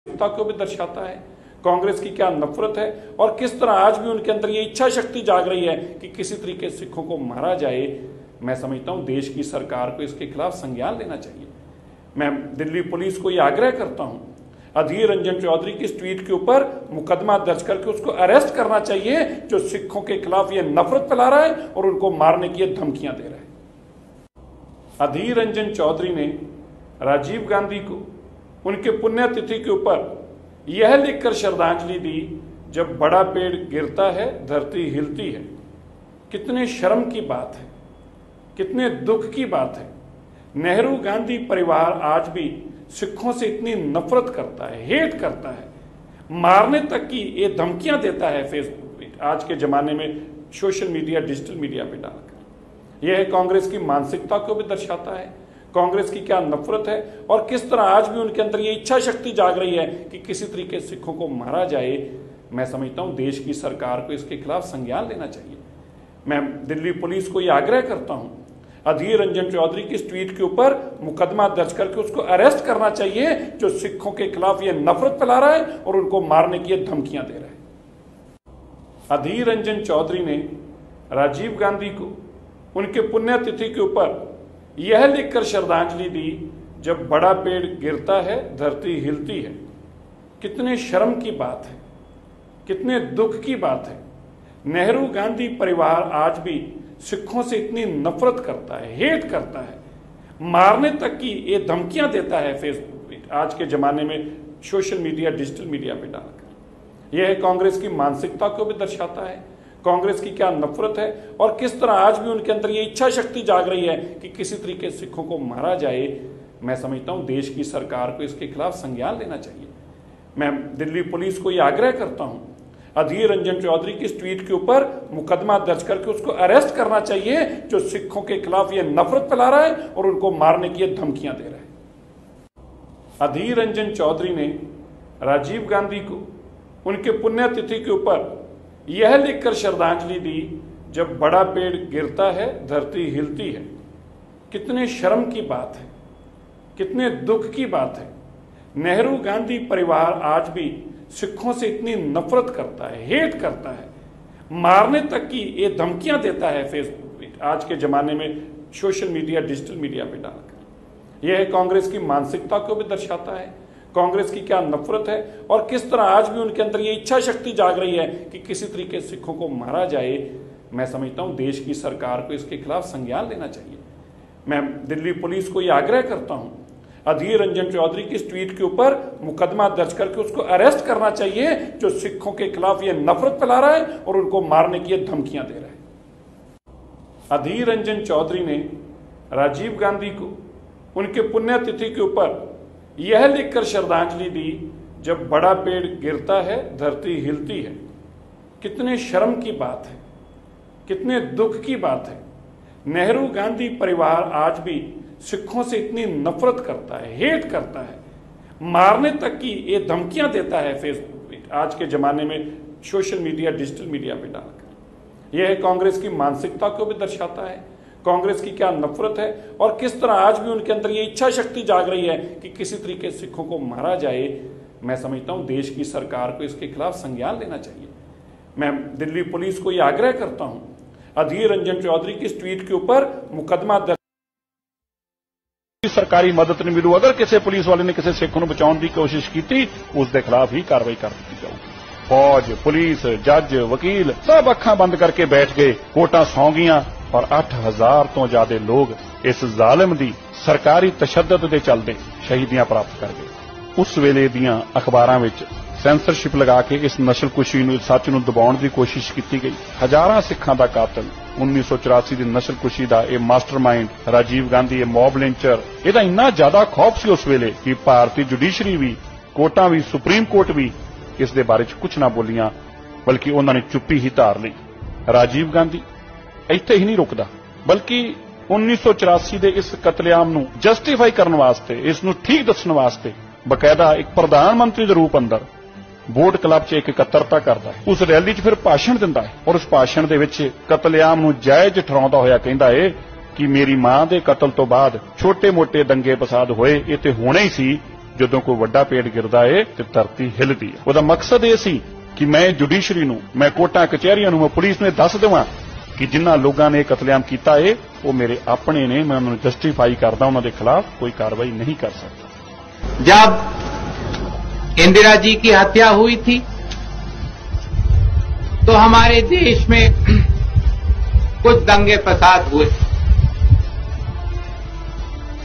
को भी दर्शाता है। कांग्रेस की क्या नफरत है और किस तरह आज भी उनके अंदर ये इच्छा शक्ति जाग रही है कि किसी तरीके से सिखों को मारा जाए। मैं समझता हूं देश की सरकार को इसके खिलाफ संज्ञान लेना चाहिए। मैं दिल्ली पुलिस को यह आग्रह करता हूं, अधीर रंजन चौधरी की इस ट्वीट के ऊपर मुकदमा दर्ज करके उसको अरेस्ट करना चाहिए, जो सिखों के खिलाफ ये नफरत फैला रहा है और उनको मारने की धमकियां दे रहा है। अधीर रंजन चौधरी ने राजीव गांधी को उनके पुण्यतिथि के ऊपर यह लिखकर श्रद्धांजलि दी, जब बड़ा पेड़ गिरता है धरती हिलती है। कितने शर्म की बात है, कितने दुख की बात है। नेहरू गांधी परिवार आज भी सिखों से इतनी नफरत करता है, हेट करता है, मारने तक की ये धमकियां देता है फेसबुक पे, आज के जमाने में सोशल मीडिया, डिजिटल मीडिया पे डालकर। यह कांग्रेस की मानसिकता को भी दर्शाता है, कांग्रेस की क्या नफरत है और किस तरह आज भी उनके अंदर ये इच्छा शक्ति जाग रही है कि किसी तरीके से सिखों को मारा जाए। मैं समझता हूं देश की सरकार को इसके खिलाफ संज्ञान लेना चाहिए। मैं दिल्ली पुलिस को यह आग्रह करता हूं, अधीर रंजन चौधरी की इस ट्वीट के ऊपर मुकदमा दर्ज करके उसको अरेस्ट करना चाहिए, जो सिखों के खिलाफ ये नफरत फैला रहा है और उनको मारने की धमकियां दे रहा है। अधीर रंजन चौधरी ने राजीव गांधी को उनके पुण्यतिथि के ऊपर यह लिखकर श्रद्धांजलि दी, जब बड़ा पेड़ गिरता है धरती हिलती है। कितने शर्म की बात है, कितने दुख की बात है। नेहरू गांधी परिवार आज भी सिखों से इतनी नफरत करता है, हेट करता है, मारने तक की ये धमकियां देता है फेसबुक पे, आज के जमाने में सोशल मीडिया, डिजिटल मीडिया पे डालकर। यह कांग्रेस की मानसिकता को भी दर्शाता है, कांग्रेस की क्या नफरत है और किस तरह आज भी उनके अंदर ये इच्छा शक्ति जाग रही है कि किसी तरीके से सिखों को मारा जाए। मैं समझता हूं देश की सरकार को इसके खिलाफ संज्ञान लेना चाहिए। मैं दिल्ली पुलिस को यह आग्रह करता हूं, अधीर रंजन चौधरी की इस ट्वीट के ऊपर मुकदमा दर्ज करके उसको अरेस्ट करना चाहिए, जो सिखों के खिलाफ ये नफरत फैला रहा है और उनको मारने की धमकियां दे रहा है। अधीर रंजन चौधरी ने राजीव गांधी को उनके पुण्यतिथि के ऊपर यह लिखकर श्रद्धांजलि दी, जब बड़ा पेड़ गिरता है धरती हिलती है। कितने शर्म की बात है, कितने दुख की बात है। नेहरू गांधी परिवार आज भी सिखों से इतनी नफरत करता है, हेट करता है, मारने तक की ये धमकियां देता है फेसबुक पे, आज के जमाने में सोशल मीडिया, डिजिटल मीडिया पे डालकर। यह कांग्रेस की मानसिकता को भी दर्शाता है, कांग्रेस की क्या नफरत है और किस तरह आज भी उनके अंदर ये इच्छा शक्ति जाग रही है कि किसी तरीके से सिखों को मारा जाए। मैं समझता हूं देश की सरकार को इसके खिलाफ संज्ञान लेना चाहिए। मैं दिल्ली पुलिस को यह आग्रह करता हूं, अधीर रंजन चौधरी की इस ट्वीट के ऊपर मुकदमा दर्ज करके उसको अरेस्ट करना चाहिए, जो सिखों के खिलाफ ये नफरत फैला रहा है और उनको मारने की धमकियां दे रहा है। अधीर रंजन चौधरी ने राजीव गांधी को उनके पुण्यतिथि के ऊपर यह लिखकर श्रद्धांजलि दी, जब बड़ा पेड़ गिरता है धरती हिलती है। कितने शर्म की बात है, कितने दुख की बात है। नेहरू गांधी परिवार आज भी सिखों से इतनी नफरत करता है, हेट करता है, मारने तक की ये धमकियां देता है फेसबुक पे, आज के जमाने में सोशल मीडिया, डिजिटल मीडिया पे डालकर। यह कांग्रेस की मानसिकता को भी दर्शाता है, कांग्रेस की क्या नफरत है और किस तरह आज भी उनके अंदर ये इच्छा शक्ति जाग रही है कि किसी तरीके से सिखों को मारा जाए। मैं समझता हूं देश की सरकार को इसके खिलाफ संज्ञान लेना चाहिए। मैं दिल्ली पुलिस को यह आग्रह करता हूं, अधीर रंजन चौधरी की इस ट्वीट के ऊपर मुकदमा दर्ज सरकारी मदद नहीं मिलू, अगर किसी पुलिस वाले ने किसी सिख को बचाने की कोशिश की उसके खिलाफ ही कार्रवाई कर दी जाऊगी। फौज, पुलिस, जज, वकील सब अखां बंद करके बैठ गए, कोर्टां सौ गईयां और 8000 तो ज्यादा लोग इस जालिम दी सरकारी तशद्दद दे चलदे शहीदियां प्राप्त कर गए। उस वेले दियां अखबारां विच सेंसरशिप लगा के इस नस्लकुशी नूं, सच नूं दबाउण दी कोशिश की गई। हजारां सिखां दा कातल 1984 दी नस्लकुशी दा ये मास्टरमाइंड राजीव गांधी, ये मॉब लिंचर, इहदा इन्ना ज्यादा खौफ सी उस वेले कि भारतीय जुडिशरी भी, कोर्टां भी, सुप्रीम कोर्ट भी इस दे बारे च कुछ ना बोलियां, बल्कि उन्होंने चुप्पी ही धार ली। राजीव गांधी ਇੱਥੇ ही नहीं रुकदा, बल्कि 1984 ਦੇ इस कतलेआम ਨੂੰ जस्टिफाई करने वास्ते, इस ਨੂੰ ठीक दसण वास्ते बकायदा एक प्रधानमंत्री के रूप अंदर बोट क्लब च एक इकत्तरता करता है। उस रैली च फिर भाषण दिंदा है और उस भाषण दे विच कतलेआम ਨੂੰ जायज ठहराउंदा होया कहंदा है कि मेरी मां दे कतल तो बाद छोटे मोटे दंगे फसाद होए, ये ते होने ही सी, ਜਦੋਂ ਕੋਈ ਵੱਡਾ ਪੇੜ ਗਿਰਦਾ ਏ ਤੇ ਧਰਤੀ ਹਿੱਲਦੀ ਹੈ। ਉਹਦਾ ਮਕਸਦ ਇਹ ਸੀ ਕਿ ਮੈਂ ਜੁਡੀਸ਼ਰੀ ਨੂੰ, ਮੈਂ ਕੋਰਟਾਂ ਕਚਹਿਰੀਆਂ ਨੂੰ, ਮੈਂ ਪੁਲਿਸ ਨੂੰ ਦੱਸ ਦੇਵਾਂ ਕਿ ਜਿਨ੍ਹਾਂ ਲੋਕਾਂ ਨੇ ਕਤਲੇਆਮ ਕੀਤਾ ਏ ਉਹ ਮੇਰੇ ਆਪਣੇ ਨੇ, मैं उन्हें जस्टिफाई करता, उन्होंने खिलाफ कोई कार्रवाई नहीं कर सकता। जब इंदिरा जी की हत्या हुई थी तो हमारे देश में कुछ दंगे फसाद हुए।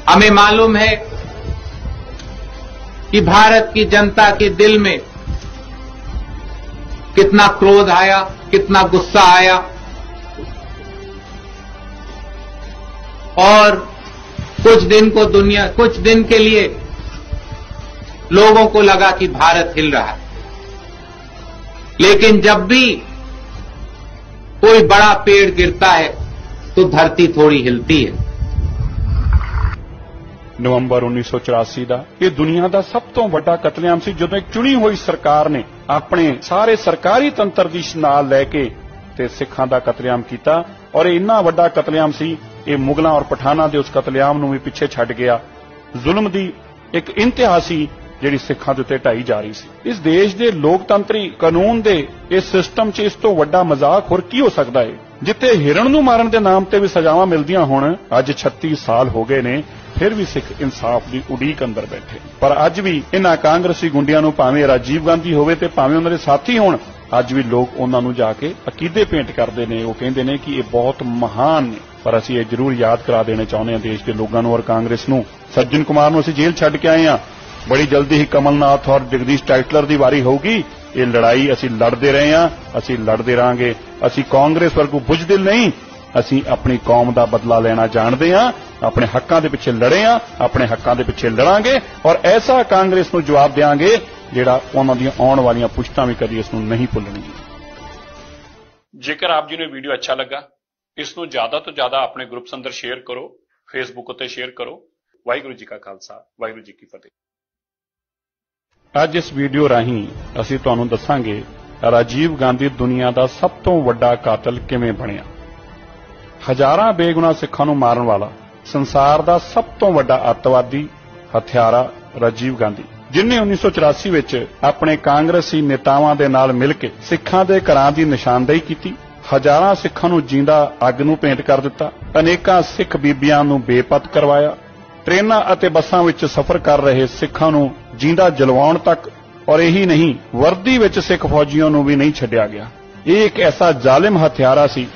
हमें मालूम है कि भारत की जनता के दिल में कितना क्रोध आया, कितना गुस्सा आया, और कुछ दिन के लिए लोगों को लगा कि भारत हिल रहा है। लेकिन जब भी कोई बड़ा पेड़ गिरता है तो धरती थोड़ी हिलती है। नवंबर 1984 ਦਾ ਇਹ ਦੁਨੀਆ ਦਾ ਸਭ ਤੋਂ ਵੱਡਾ ਕਤਲੇਆਮ ਸੀ, ਜਦੋਂ ਇੱਕ ਚੁਣੀ ਹੋਈ ਸਰਕਾਰ ਨੇ ਆਪਣੇ ਸਾਰੇ ਸਰਕਾਰੀ ਤੰਤਰ ਦੀ ਨਾਲ ਲੈ ਕੇ ਤੇ ਸਿੱਖਾਂ ਦਾ ਕਤਲੇਆਮ ਕੀਤਾ। ਔਰ ਇਹ ਇੰਨਾ ਵੱਡਾ ਕਤਲੇਆਮ ਸੀ, ਇਹ ਮੁਗਲਾਂ ਔਰ ਪਠਾਨਾਂ ਦੇ ਉਸ ਕਤਲੇਆਮ ਨੂੰ ਵੀ ਪਿੱਛੇ ਛੱਡ ਗਿਆ। ਜ਼ੁਲਮ ਦੀ ਇੱਕ ਇੰਤਹਾ ਸੀ ਜਿਹੜੀ ਸਿੱਖਾਂ ਦੇ ਉੱਤੇ ਢਾਈ ਜਾ ਰਹੀ ਸੀ। ਇਸ ਦੇਸ਼ ਦੇ ਲੋਕਤੰਤਰੀ ਕਾਨੂੰਨ ਦੇ ਇਸ ਸਿਸਟਮ 'ਚ ਇਸ ਤੋਂ ਵੱਡਾ ਮਜ਼ਾਕ ਹੋਰ ਕੀ ਹੋ ਸਕਦਾ ਹੈ? ਜਿੱਥੇ ਹਿਰਨ ਨੂੰ ਮਾਰਨ ਦੇ ਨਾਮ ਤੇ ਵੀ ਸਜ਼ਾਵਾਂ ਮਿਲਦੀਆਂ ਹੋਣ, ਅੱਜ 36 ਸਾਲ ਹੋ ਗਏ ਨੇ, ਫਿਰ ਵੀ ਸਿੱਖ ਇਨਸਾਫ ਦੀ ਉਡੀਕ ਅੰਦਰ ਬੈਠੇ। ਪਰ ਅੱਜ ਵੀ ਇਹਨਾਂ ਕਾਂਗਰਸੀ ਗੁੰਡਿਆਂ ਨੂੰ, ਭਾਵੇਂ ਰਾਜੀਵ ਗਾਂਧੀ ਹੋਵੇ ਤੇ ਭਾਵੇਂ ਉਹਨਾਂ ਦੇ ਸਾਥੀ ਹੋਣ, ਅੱਜ ਵੀ ਲੋਕ ਉਹਨਾਂ ਨੂੰ ਜਾ ਕੇ ਅਕੀਦੇ ਭੇਂਟ ਕਰਦੇ ਨੇ। ਉਹ ਕਹਿੰਦੇ ਨੇ ਕਿ ਇਹ ਬਹੁਤ ਮਹਾਨ ਨੇ। ਪਰ ਅਸੀਂ ਇਹ ਜ਼ਰੂਰ ਯਾਦ ਕਰਾ ਦੇਣਾ ਚਾਹੁੰਦੇ ਹਾਂ ਦੇਸ਼ ਦੇ ਲੋਕਾਂ ਨੂੰ ਔਰ ਕਾਂਗਰਸ ਨੂੰ, ਸੱਜਣ ਕੁਮਾਰ ਨੂੰ ਅਸੀਂ ਜੇਲ੍ਹ ਛੱਡ ਕੇ ਆਏ ਹਾਂ। ਬੜੀ ਜਲਦੀ ਹੀ ਕਮਲਨਾਥ ਔਰ ਜਗਦੀਸ਼ ਟਾਈਟਲਰ ਦੀ ਵਾਰੀ ਹੋਊਗੀ। ਇਹ ਲੜਾਈ ਅਸੀਂ ਲੜਦੇ ਰਹੇ ਹਾਂ, ਅਸੀਂ ਲੜਦੇ ਰਹਾਂਗੇ। ਅਸੀਂ ਕਾਂਗਰਸ ਵਰਗੂ ਬੁਝਦਿਲ ਨਹੀਂ, ਅਸੀਂ ਆਪਣੀ ਕੌਮ ਦਾ ਬਦਲਾ ਲੈਣਾ ਜਾਣਦੇ ਹਾਂ, ਆਪਣੇ ਹੱਕਾਂ ਦੇ ਪਿੱਛੇ ਲੜੇ ਹਾਂ, ਆਪਣੇ ਹੱਕਾਂ ਦੇ ਪਿੱਛੇ ਲੜਾਂਗੇ ਔਰ ਐਸਾ ਕਾਂਗਰਸ ਨੂੰ ਜਵਾਬ ਦੇਵਾਂਗੇ ਜਿਹੜਾ ਉਹਨਾਂ ਦੀਆਂ ਆਉਣ ਵਾਲੀਆਂ ਪੁਸ਼ਤਾਂ ਵੀ ਕਦੀ ਇਸ ਨੂੰ ਨਹੀਂ ਭੁੱਲਣਗੀਆਂ। ਜੇਕਰ ਆਪ ਜੀ ਨੂੰ ਵੀਡੀਓ ਅੱਛਾ ਲੱਗਾ, ਇਸ ਨੂੰ ਜ਼ਿਆਦਾ ਤੋਂ ਜ਼ਿਆਦਾ ਆਪਣੇ ਗਰੁੱਪਸ ਅੰਦਰ ਸ਼ੇਅਰ ਕਰੋ, ਫੇਸਬੁੱਕ ਉੱਤੇ ਸ਼ੇਅਰ ਕਰੋ। ਵਾਹਿਗੁਰੂ ਜੀ ਕਾ ਖਾਲਸਾ, ਵਾਹਿਗੁਰੂ ਜੀ ਕੀ ਫਤਿਹ। ਅੱਜ ਇਸ ਵੀਡੀਓ ਰਾਹੀਂ ਅਸੀਂ ਤੁਹਾਨੂੰ ਦੱਸਾਂਗੇ ਰਾਜੀਵ ਗਾਂਧੀ ਦੁਨੀਆ ਦਾ ਸਭ ਤੋਂ ਵੱਡਾ ਕਾਤਲ ਕਿਵੇਂ ਬਣਿਆ। ਹਜ਼ਾਰਾਂ ਬੇਗੁਨਾਹ ਸਿੱਖਾਂ ਨੂੰ ਮਾਰਨ ਵਾਲਾ ਸੰਸਾਰ ਦਾ ਸਭ ਤੋਂ ਵੱਡਾ ਅੱਤਵਾਦੀ ਹਥਿਆਰਾ ਰਾਜੀਵ ਗਾਂਧੀ, ਜਿਨੇ 1984 ਵਿੱਚ ਆਪਣੇ ਕਾਂਗਰਸੀ ਨੇਤਾਵਾਂ ਦੇ ਨਾਲ ਮਿਲ ਕੇ ਸਿੱਖਾਂ ਦੇ ਘਰਾਂ ਦੀ ਨਿਸ਼ਾਨਦੇਹੀ ਕੀਤੀ, ਹਜ਼ਾਰਾਂ ਸਿੱਖਾਂ ਨੂੰ ਜਿੰਦਾ ਅੱਗ ਨੂੰ ਭੇਂਟ ਕਰ ਦਿੱਤਾ, ਅਨੇਕਾਂ ਸਿੱਖ ਬੀਬੀਆਂ ਨੂੰ ਬੇਪਤ ਕਰਵਾਇਆ, ਟ੍ਰੇਨਾਂ ਅਤੇ ਬੱਸਾਂ ਵਿੱਚ ਸਫ਼ਰ ਕਰ ਰਹੇ ਸਿੱਖਾਂ ਨੂੰ ਜਿੰਦਾ ਜਲਵਾਉਣ ਤੱਕ। ਔਰ ਇਹੀ ਨਹੀਂ, ਵਰਦੀ ਵਿੱਚ ਸਿੱਖ ਫੌਜੀਆਂ ਨੂੰ ਵੀ ਨਹੀਂ ਛੱਡਿਆ ਗਿਆ। ਇਹ ਇੱਕ ਐਸਾ ਜ਼ਾਲਿਮ ਹਥਿਆਰਾ ਸੀ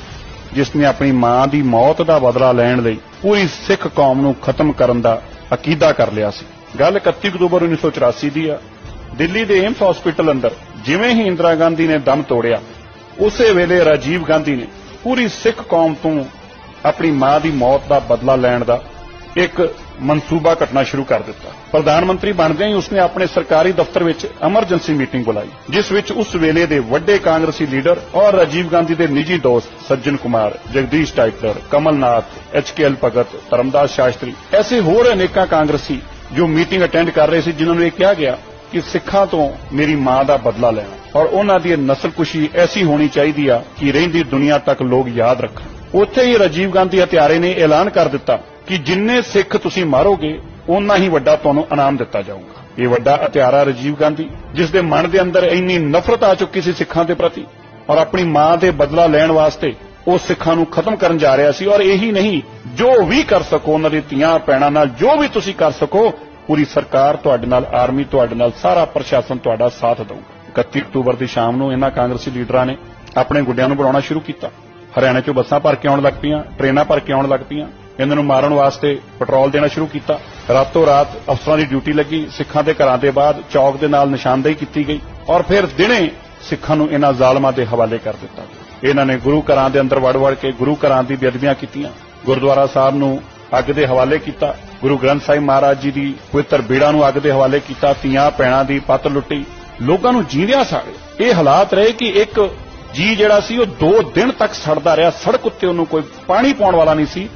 ਜਿਸ ਨੇ ਆਪਣੀ ਮਾਂ ਦੀ ਮੌਤ ਦਾ ਬਦਲਾ ਲੈਣ ਲਈ ਪੂਰੀ ਸਿੱਖ ਕੌਮ ਨੂੰ ਖਤਮ ਕਰਨ ਦਾ ਅਕੀਦਾ ਕਰ ਲਿਆ ਸੀ। ਗੱਲ 31 ਅਕਤੂਬਰ 1984 ਦੀ ਆ। ਦਿੱਲੀ ਦੇ ਏਮਸ ਹਸਪੀਟਲ ਅੰਦਰ ਜਿਵੇਂ ਹੀ ਇੰਦਰਾ ਗਾਂਧੀ ਨੇ ਦਮ ਤੋੜਿਆ, ਉਸੇ ਵੇਲੇ ਰਾਜੀਵ ਗਾਂਧੀ ਨੇ ਪੂਰੀ ਸਿੱਖ ਕੌਮ ਤੋਂ ਆਪਣੀ ਮਾਂ ਦੀ ਮੌਤ ਦਾ ਬਦਲਾ ਲੈਣ ਦਾ ਇੱਕ ਮਨਸੂਬਾ ਘਟਨਾ ਸ਼ੁਰੂ ਕਰ ਦਿੱਤਾ। ਪ੍ਰਧਾਨ ਮੰਤਰੀ ਬਣਦਿਆਂ ਹੀ ਉਸਨੇ ਆਪਣੇ ਸਰਕਾਰੀ ਦਫ਼ਤਰ ਵਿੱਚ ਐਮਰਜੈਂਸੀ ਮੀਟਿੰਗ ਬੁਲਾਈ, ਜਿਸ ਵਿੱਚ ਉਸ ਵੇਲੇ ਦੇ ਵੱਡੇ ਕਾਂਗਰਸੀ ਲੀਡਰ ਔਰ ਰਾਜੀਵ ਗਾਂਧੀ ਦੇ ਨਿੱਜੀ ਦੋਸਤ ਸੱਜਣ ਕੁਮਾਰ, ਜਗਦੀਸ਼ ਟਾਈਟਲਰ, ਕਮਲਨਾਥ, HKL ਭਗਤ, ਧਰਮਦਾਸ ਸ਼ਾਸਤਰੀ, ਐਸੇ ਹੋਰ ਅਨੇਕਾਂ ਕਾਂਗਰਸੀ ਜੋ ਮੀਟਿੰਗ ਅਟੈਂਡ ਕਰ ਰਹੇ ਸੀ, ਜਿਨ੍ਹਾਂ ਨੂੰ ਇਹ ਕਿਹਾ ਗਿਆ ਕਿ ਸਿੱਖਾਂ ਤੋਂ ਮੇਰੀ ਮਾਂ ਦਾ ਬਦਲਾ ਲੈਣਾ ਔਰ ਉਹਨਾਂ ਦੀ ਨਸਲਕੁਸ਼ੀ ਐਸੀ ਹੋਣੀ ਚਾਹੀਦੀ ਆ ਕਿ ਰਹਿੰਦੀ ਦੁਨੀਆ ਤੱਕ ਲੋਕ ਯਾਦ ਰੱਖਣ। ਉੱਥੇ ਹੀ ਰਾਜੀਵ ਗਾਂਧੀ ਹਤਿਆਰੇ ਨੇ ਐਲਾਨ ਕਰ ਦਿੱਤਾ ਕਿ ਜਿੰਨੇ ਸਿੱਖ ਤੁਸੀਂ ਮਾਰੋਗੇ ਉਨਾ ਹੀ ਵੱਡਾ ਤੁਹਾਨੂੰ ਇਨਾਮ ਦਿੱਤਾ ਜਾਊਗਾ। ਇਹ ਵੱਡਾ ਹਤਿਆਰਾ ਰਾਜੀਵ ਗਾਂਧੀ, ਜਿਸ ਦੇ ਮਨ ਦੇ ਅੰਦਰ ਇੰਨੀ ਨਫ਼ਰਤ ਆ ਚੁੱਕੀ ਸੀ ਸਿੱਖਾਂ ਦੇ ਪ੍ਰਤੀ ਔਰ ਆਪਣੀ ਮਾਂ ਦੇ ਬਦਲਾ ਲੈਣ ਵਾਸਤੇ ਉਹ ਸਿੱਖਾਂ ਨੂੰ ਖਤਮ ਕਰਨ ਜਾ ਰਿਹਾ ਸੀ। ਔਰ ਇਹੀ ਨਹੀਂ, ਜੋ ਵੀ ਕਰ ਸਕੋ ਉਹਨਾਂ ਦੀ ਧੀਆਂ ਭੈਣਾਂ ਨਾਲ, ਜੋ ਵੀ ਤੁਸੀਂ ਕਰ ਸਕੋ, ਪੂਰੀ ਸਰਕਾਰ ਤੁਹਾਡੇ ਨਾਲ, ਆਰਮੀ ਤੁਹਾਡੇ ਨਾਲ, ਸਾਰਾ ਪ੍ਰਸ਼ਾਸਨ ਤੁਹਾਡਾ ਸਾਥ ਦੇਊਗਾ। 31 ਅਕਤੂਬਰ ਦੀ ਸ਼ਾਮ ਨੂੰ ਇਹਨਾਂ ਕਾਂਗਰਸੀ ਲੀਡਰਾਂ ਨੇ ਆਪਣੇ ਗੁੱਡਿਆਂ ਨੂੰ ਬਣਾਉਣਾ ਸ਼ੁਰੂ ਕੀਤਾ। ਹਰਿਆਣਾ ਚੋਂ ਬੱਸਾਂ ਭਰ ਕੇ ਆਉਣ ਲੱਗ ਪਈਆਂ, ਟ੍ਰੇਨਾਂ ਭਰ ਕੇ ਆਉਣ ਲੱਗ ਪਈਆਂ। ਇਹਨਾਂ ਨੂੰ ਮਾਰਨ ਵਾਸਤੇ ਪੈਟਰੋਲ ਦੇਣਾ ਸ਼ੁਰੂ ਕੀਤਾ। ਰਾਤੋਂ ਰਾਤ ਅਫਸਰਾਂ ਦੀ ਡਿਊਟੀ ਲੱਗੀ। ਸਿੱਖਾਂ ਦੇ ਘਰਾਂ ਦੇ ਬਾਅਦ ਚੌਕ ਦੇ ਨਾਲ ਨਿਸ਼ਾਨਦੇਹੀ ਕੀਤੀ ਗਈ ਔਰ ਫਿਰ ਦਿਨੇ ਸਿੱਖਾਂ ਨੂੰ ਇਹਨਾਂ ਜ਼ਾਲਮਾਂ ਦੇ ਹਵਾਲੇ ਕਰ ਦਿੱਤਾ। ਇਹਨਾਂ ਨੇ ਗੁਰੂ ਘਰਾਂ ਦੇ ਅੰਦਰ ਵੜ ਕੇ ਗੁਰੂ ਘਰਾਂ ਦੀ ਬੇਅਦਬੀਆਂ ਕੀਤੀਆਂ, ਗੁਰਦੁਆਰਾ ਸਾਹਿਬ ਨੂੰ ਅੱਗ ਦੇ ਹਵਾਲੇ ਕੀਤਾ, ਗੁਰੂ ਗ੍ਰੰਥ ਸਾਹਿਬ ਮਹਾਰਾਜ ਜੀ ਦੀ ਪਵਿੱਤਰ ਬੀੜਾ ਨੂੰ ਅੱਗ ਦੇ ਹਵਾਲੇ ਕੀਤਾ, ਧੀਆਂ ਭੈਣਾਂ ਦੀ ਪੱਤ ਲੁੱਟੀ, ਲੋਕਾਂ ਨੂੰ ਜੀਂਦਿਆਂ ਸਾੜੇ। ਇਹ ਹਾਲਾਤ ਰਹੇ ਕਿ ਇੱਕ ਜੀ ਜਿਹੜਾ ਸੀ ਉਹ 2 ਦਿਨ ਤੱਕ ਸੜਦਾ ਰਿਹਾ। ਸੜਕ ਉੱਤੇ ਉਹਨੂੰ ਕੋਈ ਪਾਣੀ ਪਾਉਣ ਵਾਲਾ ਨਹੀਂ ਸੀ।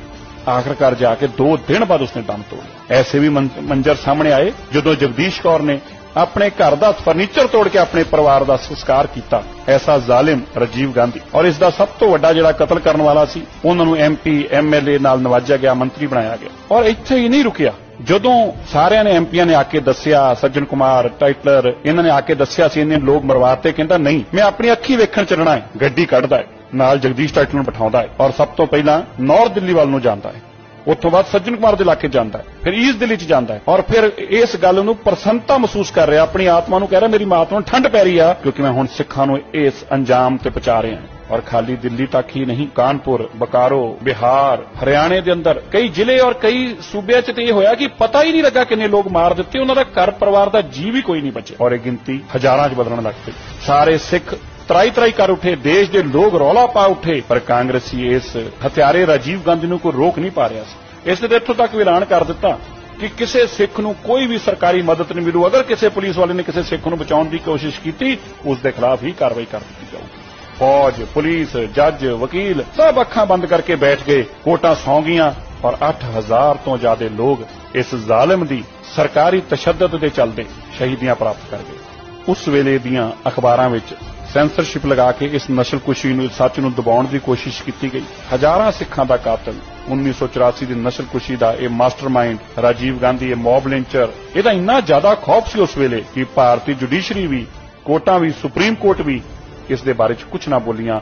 ਆਖਰਕਾਰ ਜਾ ਕੇ 2 ਦਿਨ ਬਾਅਦ ਉਸਨੇ ਦਮ ਤੋੜਿਆ। ਐਸੇ ਵੀ ਮੰਜ਼ਰ ਸਾਹਮਣੇ ਆਏ ਜਦੋਂ ਜਗਦੀਸ਼ ਕੌਰ ਨੇ ਆਪਣੇ ਘਰ ਦਾ ਫਰਨੀਚਰ ਤੋੜ ਕੇ ਆਪਣੇ ਪਰਿਵਾਰ ਦਾ ਸੰਸਕਾਰ ਕੀਤਾ। ਐਸਾ ਜ਼ਾਲਿਮ ਰਾਜੀਵ ਗਾਂਧੀ। ਔਰ ਇਸ ਦਾ ਸਭ ਤੋਂ ਵੱਡਾ ਜਿਹੜਾ ਕਤਲ ਕਰਨ ਵਾਲਾ ਸੀ, ਉਹਨਾਂ ਨੂੰ MP MLA ਨਾਲ ਨਵਾਜਿਆ ਗਿਆ, ਮੰਤਰੀ ਬਣਾਇਆ ਗਿਆ। ਔਰ ਇੱਥੇ ਹੀ ਨਹੀਂ ਰੁਕਿਆ। ਜਦੋਂ ਸਾਰਿਆਂ ਨੇ ਐਮਪੀਆਂ ਨੇ ਆ ਕੇ ਦੱਸਿਆ, ਸੱਜਣ ਕੁਮਾਰ, ਟਾਈਟਲਰ, ਇਹਨਾਂ ਨੇ ਆ ਕੇ ਦੱਸਿਆ ਸੀ ਇਹਨੇ ਲੋਕ ਮਰਵਾਤੇ, ਕਹਿੰਦਾ ਨਹੀਂ, ਮੈਂ ਆਪਣੀ ਅੱਖੀ ਵੇਖਣ ਚੱਲਣਾ ਹੈ। ਗੱਡੀ ਕੱਢਦਾ ਹੈ, ਨਾਲ ਜਗਦੀਸ਼ ਟਾਈਟਲਰ ਨੂੰ ਬਿਠਾਉਂਦਾ ਹੈ ਔਰ ਸਭ ਤੋਂ ਪਹਿਲਾਂ ਨਾਰਥ ਦਿੱਲੀ ਵੱਲ ਨੂੰ ਜਾਂਦਾ ਹੈ। ਉੱਥੋਂ ਬਾਅਦ ਸੱਜਣ ਕੁਮਾਰ ਦੇ ਇਲਾਕੇ ਜਾਂਦਾ ਹੈ, ਫਿਰ ਈਸਟ ਦਿੱਲੀ 'ਚ ਜਾਂਦਾ ਹੈ ਔਰ ਫਿਰ ਇਸ ਗੱਲ ਨੂੰ ਪ੍ਰਸੰਨਤਾ ਮਹਿਸੂਸ ਕਰ ਰਿਹਾ, ਆਪਣੀ ਆਤਮਾ ਨੂੰ ਕਹਿ ਰਿਹਾ ਮੇਰੀ ਆਤਮਾ ਨੂੰ ਠੰਡ ਪੈ ਰਹੀ ਆ, ਕਿਉਂਕਿ ਮੈਂ ਹੁਣ ਸਿੱਖਾਂ ਨੂੰ ਇਸ ਅੰਜਾਮ ਤੇ ਪਹੁੰਚਾ ਰਿਹਾ। और खाली दिल्ली तक ही नहीं, कानपुर, बोकारो, बिहार, हरियाणे के अंदर कई जिले और कई सूबे च ये होया कि पता ही नहीं लगा किन्ने लोग मार दिते, उन्होंने घर परिवार का जी भी कोई नहीं बचे और ये गिनती हजारां च बदलण लग पई। सारे सिख तराई तराई कर उठे, देश के लोग रौला पा उठे, पर कांग्रेसी इस हत्यारे राजीव गांधी नूं कोई रोक नहीं पा रहा सी। इसलिए इत्थों तक ऐलान कर दिता कि किसी सिख नूं कोई भी सरकारी मदद नहीं मिलू, अगर किसी पुलिस वाले ने किसी सिख नूं बचाउण दी कोशिश की उसके खिलाफ ही कार्रवाई कर दी जाऊगी। फौज, पुलिस, जज, वकील सब अखां बंद करके बैठ गए, कोर्टां सौं गईयां और 8000 तो ज्यादा लोग इस जालिम दी सरकारी तशद्दद दे चलदे शहीदियां प्राप्त कर गए। उस वेले दियां अखबारां विच सेंसरशिप लगा के इस नस्लकुशी नूं, सच नूं दबाउण दी कोशिश की गई। हजारां सिखां दा कातल 1984 दी नस्लकुशी दा ये मास्टरमाइंड राजीव गांधी, ये मॉब लिंचर, इहदा इन्ना ज्यादा खौफ सी उस वेले कि भारतीय जुडिशरी भी, कोर्टां भी, सुप्रीम कोर्ट भी इस दे बारे कुछ ना बोलियां,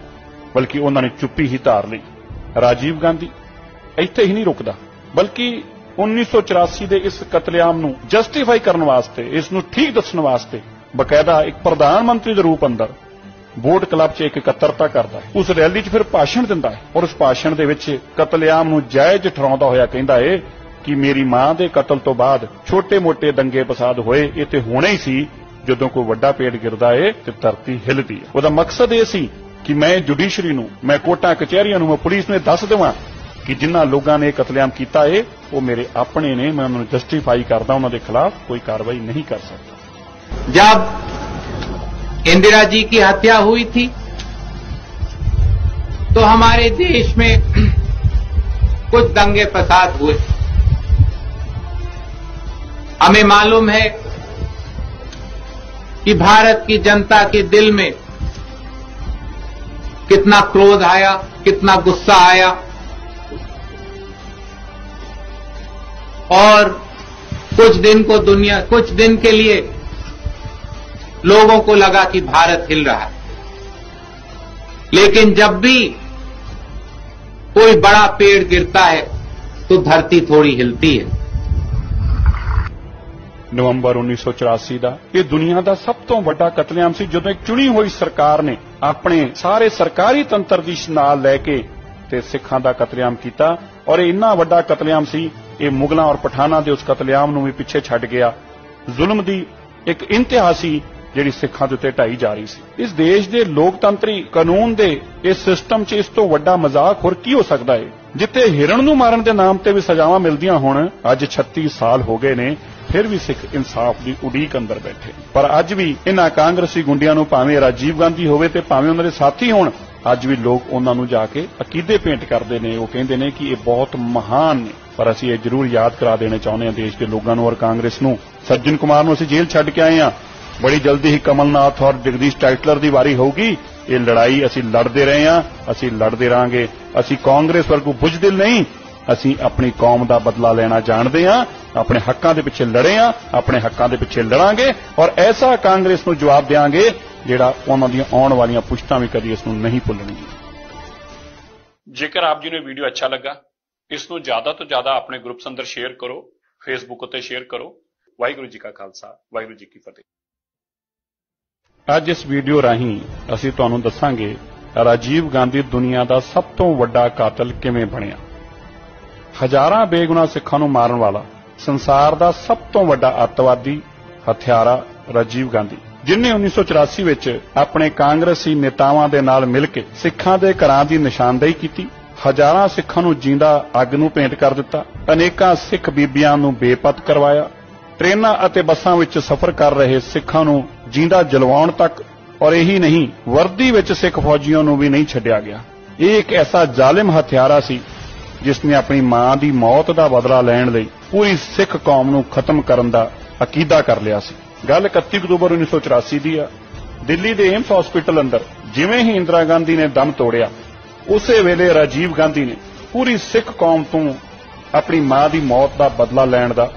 बल्कि उन्होंने चुप्पी ही धार ली। राजीव गांधी इत्थे ही नहीं रुकदा, बल्कि 1984 दे इस कतलेआम नूं जस्टिफाई करने वास्ते, इस नूं ठीक दस्सण वास्ते बकायदा एक प्रधानमंत्री दे रूप अंदर बोर्ड क्लब च एक इकत्तरता करदा है। उस रैली च फिर भाषण दिंदा है और उस भाषण दे विच कतलेआम नूं जायज ठहराउंदा होया कहंदा है कि मेरी मां दे कतल तो बाद छोटे मोटे दंगे फसाद होए, ये ते होणे ही सी, ਜਦੋਂ ਕੋਈ ਵੱਡਾ ਪੇੜ ਗਿਰਦਾ ਏ ਤੇ ਧਰਤੀ ਹਿੱਲਦੀ ਹੈ। ਉਹਦਾ ਮਕਸਦ ਇਹ ਸੀ ਕਿ ਮੈਂ ਜੁਡੀਸ਼ਰੀ ਨੂੰ, ਮੈਂ ਕੋਰਟਾਂ ਕਚਹਿਰੀਆਂ ਨੂੰ, ਮੈਂ ਪੁਲਿਸ ਨੂੰ ਦੱਸ ਦੇਵਾਂ ਕਿ ਜਿਨ੍ਹਾਂ ਲੋਕਾਂ ਨੇ ਕਤਲੇਆਮ ਕੀਤਾ ਏ ਉਹ ਮੇਰੇ ਆਪਣੇ ਨੇ, ਮੈਂ ਉਹਨਾਂ ਨੂੰ ਜਸਟੀਫਾਈ ਕਰਦਾ, ਉਹਨਾਂ ਦੇ ਖਿਲਾਫ ਕੋਈ ਕਾਰਵਾਈ नहीं कर सकता। जब इंदिरा जी की हत्या हुई थी तो हमारे देश में कुछ दंगे फसाद हुए। हमें मालूम है कि भारत की जनता के दिल में कितना क्रोध आया, कितना गुस्सा आया और कुछ दिन के लिए लोगों को लगा कि भारत हिल रहा है। लेकिन जब भी कोई बड़ा पेड़ गिरता है तो धरती थोड़ी हिलती है। नवंबर 1984 ਦਾ ਇਹ ਦੁਨੀਆ ਦਾ ਸਭ ਤੋਂ ਵੱਡਾ ਕਤਲੇਆਮ ਸੀ, ਜਦੋਂ ਇੱਕ ਚੁਣੀ ਹੋਈ ਸਰਕਾਰ ਨੇ ਆਪਣੇ ਸਾਰੇ ਸਰਕਾਰੀ ਤੰਤਰ ਦੀ ਨਾਲ ਲੈ ਕੇ ਤੇ ਸਿੱਖਾਂ ਦਾ ਕਤਲੇਆਮ ਕੀਤਾ ਔਰ ਇਹ ਇੰਨਾ ਵੱਡਾ ਕਤਲੇਆਮ ਸੀ, ਇਹ ਮੁਗਲਾਂ ਔਰ ਪਠਾਨਾਂ ਦੇ ਉਸ ਕਤਲੇਆਮ ਨੂੰ ਵੀ ਪਿੱਛੇ ਛੱਡ ਗਿਆ। ਜ਼ੁਲਮ ਦੀ ਇੱਕ ਇੰਤਹਾ ਸੀ ਜਿਹੜੀ ਸਿੱਖਾਂ ਦੇ ਉੱਤੇ ਢਾਈ ਜਾ ਰਹੀ ਸੀ। ਇਸ ਦੇਸ਼ ਦੇ ਲੋਕਤੰਤਰੀ ਕਾਨੂੰਨ ਦੇ ਇਸ ਸਿਸਟਮ 'ਚ ਇਸ ਤੋਂ ਵੱਡਾ ਮਜ਼ਾਕ ਹੋਰ ਕੀ ਹੋ ਸਕਦਾ ਹੈ? ਜਿੱਥੇ ਹਿਰਨ ਨੂੰ ਮਾਰਨ ਦੇ ਨਾਮ ਤੇ ਵੀ ਸਜ਼ਾਵਾਂ ਮਿਲਦੀਆਂ ਹੋਣ, ਅੱਜ 36 ਸਾਲ ਹੋ ਗਏ ਨੇ, फिर भी सिख इंसाफ की उड़ीक अंदर बैठे। पर अज भी इन्हां कांग्रेसी गुंडियां नूं भावें राजीव गांधी होवे ते भावें उन्हां दे साथी होण, अज भी लोग उन्हां नूं जाके अकीदे भेंट करदे ने, वो कहिंदे ने कि ये बहुत महान ने। पर असीं ये जरूर याद करा देना चाहुंदे हां देश के लोगों नूं और कांग्रेस नूं। सज्जन कुमार नूं असीं जेल छड्ड के आए हां, बड़ी जल्दी ही कमलनाथ और जगदीश टाइटलर की वारी होगी। ये लड़ाई असीं लड़दे रहे हां, असीं लड़दे रहांगे। असीं कांग्रेस वर्गू बुझदिल नहीं, ਅਸੀਂ ਆਪਣੀ ਕੌਮ ਦਾ ਬਦਲਾ ਲੈਣਾ ਜਾਣਦੇ ਹਾਂ, ਆਪਣੇ ਹੱਕਾਂ ਦੇ ਪਿੱਛੇ ਲੜੇ ਹਾਂ, ਆਪਣੇ ਹੱਕਾਂ ਦੇ ਪਿੱਛੇ ਲੜਾਂਗੇ ਔਰ ਐਸਾ ਕਾਂਗਰਸ ਨੂੰ ਜਵਾਬ ਦੇਵਾਂਗੇ ਜਿਹੜਾ ਉਹਨਾਂ ਦੀਆਂ ਆਉਣ ਵਾਲੀਆਂ ਪੁਸ਼ਤਾਂ ਵੀ ਕਦੀ ਇਸ ਨੂੰ ਨਹੀਂ ਭੁੱਲਣਗੀਆਂ। ਜੇਕਰ ਆਪ ਜੀ ਨੂੰ ਵੀਡੀਓ ਅੱਛਾ ਲੱਗਾ, ਇਸ ਨੂੰ ਜ਼ਿਆਦਾ ਤੋਂ ਜ਼ਿਆਦਾ ਆਪਣੇ ਗਰੁੱਪਸ ਅੰਦਰ ਸ਼ੇਅਰ ਕਰੋ, ਫੇਸਬੁੱਕ ਉੱਤੇ ਸ਼ੇਅਰ ਕਰੋ। ਵਾਹਿਗੁਰੂ ਜੀ ਕਾ ਖਾਲਸਾ, ਵਾਹਿਗੁਰੂ ਜੀ ਕੀ ਫਤਿਹ। ਅੱਜ ਇਸ ਵੀਡੀਓ ਰਾਹੀਂ ਅਸੀਂ ਤੁਹਾਨੂੰ ਦੱਸਾਂਗੇ ਰਾਜੀਵ ਗਾਂਧੀ ਦੁਨੀਆ ਦਾ ਸਭ ਤੋਂ ਵੱਡਾ ਕਾਤਲ ਕਿਵੇਂ ਬਣਿਆ। ਹਜ਼ਾਰਾਂ ਬੇਗੁਨਾਹ ਸਿੱਖਾਂ ਨੂੰ ਮਾਰਨ ਵਾਲਾ ਸੰਸਾਰ ਦਾ ਸਭ ਤੋਂ ਵੱਡਾ ਅੱਤਵਾਦੀ ਹਥਿਆਰਾ ਰਾਜੀਵ ਗਾਂਧੀ, ਜਿਨੇ 1984 ਵਿੱਚ ਆਪਣੇ ਕਾਂਗਰਸੀ ਨੇਤਾਵਾਂ ਦੇ ਨਾਲ ਮਿਲ ਕੇ ਸਿੱਖਾਂ ਦੇ ਘਰਾਂ ਦੀ ਨਿਸ਼ਾਨਦੇਹੀ ਕੀਤੀ, ਹਜ਼ਾਰਾਂ ਸਿੱਖਾਂ ਨੂੰ ਜਿੰਦਾ ਅੱਗ ਨੂੰ ਭੇਂਟ ਕਰ ਦਿੱਤਾ, ਅਨੇਕਾਂ ਸਿੱਖ ਬੀਬੀਆਂ ਨੂੰ ਬੇਪਤ ਕਰਵਾਇਆ, ਟ੍ਰੇਨਾਂ ਅਤੇ ਬੱਸਾਂ ਵਿੱਚ ਸਫ਼ਰ ਕਰ ਰਹੇ ਸਿੱਖਾਂ ਨੂੰ ਜਿੰਦਾ ਜਲਵਾਉਣ ਤੱਕ, ਔਰ ਇਹੀ ਨਹੀਂ, ਵਰਦੀ ਵਿੱਚ ਸਿੱਖ ਫੌਜੀਆਂ ਨੂੰ ਵੀ ਨਹੀਂ ਛੱਡਿਆ ਗਿਆ। ਇਹ ਇੱਕ ਐਸਾ ਜ਼ਾਲਿਮ ਹਥਿਆਰਾ ਸੀ ਜਿਸ ਨੇ ਆਪਣੀ ਮਾਂ ਦੀ ਮੌਤ ਦਾ ਬਦਲਾ ਲੈਣ ਲਈ ਪੂਰੀ ਸਿੱਖ ਕੌਮ ਨੂੰ ਖਤਮ ਕਰਨ ਦਾ ਅਕੀਦਾ ਕਰ ਲਿਆ ਸੀ। ਗੱਲ 31 ਅਕਤੂਬਰ 1984 ਦੀ ਆ। ਦਿੱਲੀ ਦੇ ਏਮਸ ਹਸਪੀਟਲ ਅੰਦਰ ਜਿਵੇਂ ਹੀ ਇੰਦਰਾ ਗਾਂਧੀ ਨੇ ਦਮ ਤੋੜਿਆ, ਉਸੇ ਵੇਲੇ ਰਾਜੀਵ ਗਾਂਧੀ ਨੇ ਪੂਰੀ ਸਿੱਖ ਕੌਮ ਤੋਂ ਆਪਣੀ ਮਾਂ ਦੀ ਮੌਤ ਦਾ ਬਦਲਾ ਲੈਣ ਦਾ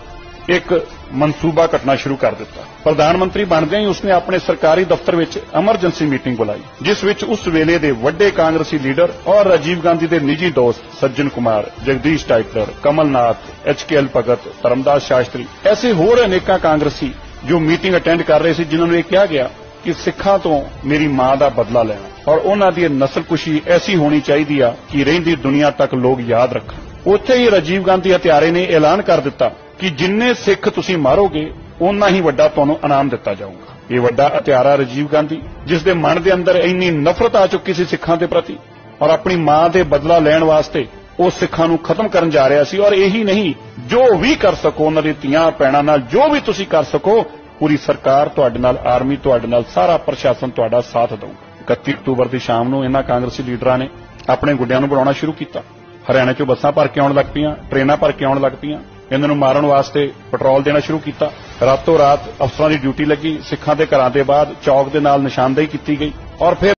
ਇੱਕ ਮਨਸੂਬਾ ਕੱਟਣਾ ਸ਼ੁਰੂ ਕਰ ਦਿੱਤਾ। ਪ੍ਰਧਾਨ ਮੰਤਰੀ ਬਣਦਿਆਂ ਹੀ ਉਸਨੇ ਆਪਣੇ ਸਰਕਾਰੀ ਦਫ਼ਤਰ ਵਿੱਚ ਐਮਰਜੈਂਸੀ ਮੀਟਿੰਗ ਬੁਲਾਈ, ਜਿਸ ਵਿੱਚ ਉਸ ਵੇਲੇ ਦੇ ਵੱਡੇ ਕਾਂਗਰਸੀ ਲੀਡਰ ਔਰ ਰਾਜੀਵ ਗਾਂਧੀ ਦੇ ਨਿੱਜੀ ਦੋਸਤ ਸੱਜਣ ਕੁਮਾਰ, ਜਗਦੀਸ਼ ਟਾਈਟਲਰ, ਕਮਲਨਾਥ, HKL ਭਗਤ, ਧਰਮਦਾਸ ਸ਼ਾਸਤਰੀ, ਐਸੇ ਹੋਰ ਅਨੇਕਾਂ ਕਾਂਗਰਸੀ ਜੋ ਮੀਟਿੰਗ ਅਟੈਂਡ ਕਰ ਰਹੇ ਸੀ, ਜਿਨ੍ਹਾਂ ਨੂੰ ਇਹ ਕਿਹਾ ਗਿਆ ਕਿ ਸਿੱਖਾਂ ਤੋਂ ਮੇਰੀ ਮਾਂ ਦਾ ਬਦਲਾ ਲੈਣਾ ਔਰ ਉਹਨਾਂ ਦੀ ਨਸਲਕੁਸ਼ੀ ਐਸੀ ਹੋਣੀ ਚਾਹੀਦੀ ਆ ਕਿ ਰਹਿੰਦੀ ਦੁਨੀਆ ਤੱਕ ਲੋਕ ਯਾਦ ਰੱਖਣ। ਉੱਥੇ ਹੀ ਰਾਜੀਵ ਗਾਂਧੀ ਹਤਿਆਰੇ ਨੇ ਐਲਾਨ ਕਰ ਦਿੱਤਾ ਕਿ ਜਿੰਨੇ ਸਿੱਖ ਤੁਸੀਂ ਮਾਰੋਗੇ ਉਨਾ ਹੀ ਵੱਡਾ ਤੁਹਾਨੂੰ ਇਨਾਮ ਦਿੱਤਾ ਜਾਊਗਾ। ਇਹ ਵੱਡਾ ਹਤਿਆਰਾ ਰਾਜੀਵ ਗਾਂਧੀ, ਜਿਸ ਦੇ ਮਨ ਦੇ ਅੰਦਰ ਇੰਨੀ ਨਫ਼ਰਤ ਆ ਚੁੱਕੀ ਸੀ ਸਿੱਖਾਂ ਦੇ ਪ੍ਰਤੀ ਔਰ ਆਪਣੀ ਮਾਂ ਦੇ ਬਦਲਾ ਲੈਣ ਵਾਸਤੇ ਉਹ ਸਿੱਖਾਂ ਨੂੰ ਖਤਮ ਕਰਨ ਜਾ ਰਿਹਾ ਸੀ। ਔਰ ਇਹੀ ਨਹੀਂ, ਜੋ ਵੀ ਕਰ ਸਕੋ ਉਹਨਾਂ ਦੀ ਧੀਆਂ ਭੈਣਾਂ ਨਾਲ ਜੋ ਵੀ ਤੁਸੀਂ ਕਰ ਸਕੋ, ਪੂਰੀ ਸਰਕਾਰ ਤੁਹਾਡੇ ਨਾਲ, ਆਰਮੀ ਤੁਹਾਡੇ ਨਾਲ, ਸਾਰਾ ਪ੍ਰਸ਼ਾਸਨ ਤੁਹਾਡਾ ਸਾਥ ਦਊਗਾ। 31 ਅਕਤੂਬਰ ਦੀ ਸ਼ਾਮ ਨੂੰ ਇਹਨਾਂ ਕਾਂਗਰਸੀ ਲੀਡਰਾਂ ਨੇ ਆਪਣੇ ਗੁੱਡਿਆਂ ਨੂੰ ਬਣਾਉਣਾ ਸ਼ੁਰੂ ਕੀਤਾ। ਹਰਿਆਣਾ ਚੋਂ ਬੱਸਾਂ ਭਰ ਕੇ ਆਉਣ ਲੱਗ ਪਈਆਂ, ਟ੍ਰੇਨਾਂ ਭਰ ਕੇ ਆਉਣ ਲੱਗ ਪਈਆਂ। ਇਹਨਾਂ ਨੂੰ ਮਾਰਨ ਵਾਸਤੇ ਪੈਟਰੋਲ ਦੇਣਾ ਸ਼ੁਰੂ ਕੀਤਾ। ਰਾਤੋਂ ਰਾਤ ਅਫਸਰਾਂ ਦੀ ਡਿਊਟੀ ਲੱਗੀ। ਸਿੱਖਾਂ ਦੇ ਘਰਾਂ ਦੇ ਬਾਅਦ ਚੌਕ ਦੇ ਨਾਲ ਨਿਸ਼ਾਨਦੇਹੀ ਕੀਤੀ ਗਈ ਔਰ ਫਿਰ